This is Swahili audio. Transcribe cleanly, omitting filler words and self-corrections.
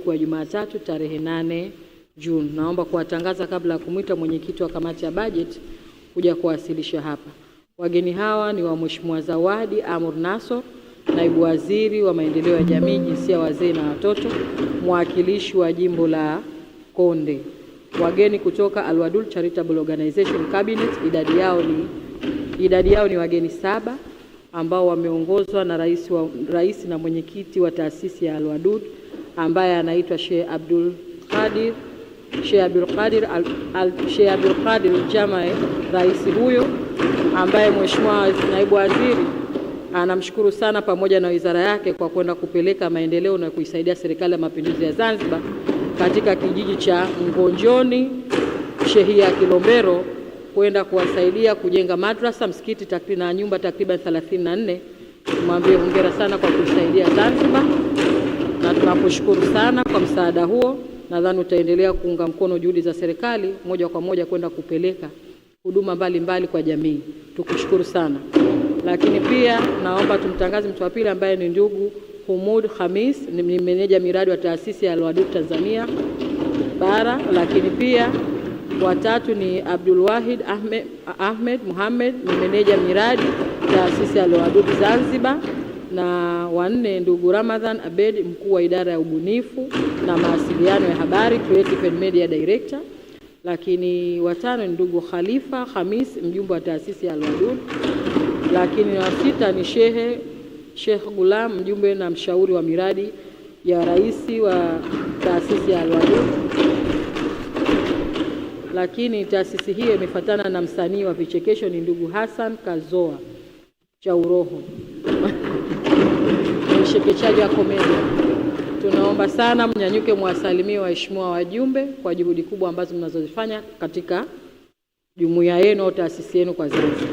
kwa Jumatatu tarehe 8 Juni. Naomba kuwatangaza kabla ya kumwita mwenyekiti wa kamati ya bajeti kuja kuwasilisha hapa. Wageni hawa ni wa Mheshimiwa Zawadi Amur Nassor, naibu waziri wa maendeleo ya jamii, jinsia, wazee na watoto, mwakilishi wa jimbo la Konde. Wageni kutoka Al-Wadud Charitable Organization Cabinet, idadi yao ni wageni 7 ambao wameongozwa na rais na mwenyekiti wa taasisi ya Al-Wadud ambaye anaitwa Sheikh Abdul Qadir Jamae. Rais huyo ambaye Mheshimiwa naibu waziri anamshukuru sana pamoja na wizara yake kwa kwenda kupeleka maendeleo na kuisaidia serikali ya mapinduzi ya Zanzibar katika kijiji cha Ngonjoni, shehia ya Kilombero, kwenda kuwasaidia kujenga madrasa, msikiti na nyumba takriban 34. Tumwambie hongera sana kwa kusaidia Zanzibar na tunakushukuru sana kwa msaada huo. Nadhani utaendelea kuunga mkono juhudi za serikali moja kwa moja kwenda kupeleka huduma mbalimbali kwa jamii. Tukushukuru sana. Lakini pia naomba tumtangaze mtu wa pili ambaye ni ndugu Humud Khamis, ni meneja miradi wa taasisi ya Al-Wadud Tanzania Bara. Lakini pia watatu ni Abdul Wahid Ahmed Muhammad, ni meneja miradi taasisi ya Al-Wadud Zanzibar, na wanne ndugu Ramadhan Abed, mkuu wa idara ya ubunifu na mawasiliano ya habari, Creative and Media Director. Lakini watano ni ndugu Khalifa Khamis, mjumbe wa taasisi ya Al-Wadud. Lakini wa sita ni Sheikh Gulam, mjumbe na mshauri wa miradi ya rais wa taasisi ya Al-Wadud. Lakini taasisi hiyo imefuatana na msanii wa vichekesho ni ndugu Hassan Kazoa cha Uroho, mshekeshaji wa komedia. Tunaomba sana mnyanyuke mwasalimie waheshimiwa wajumbe kwa juhudi kubwa ambazo mnazozifanya katika jumuiya yenu au taasisi yenu kwa Zanzibar.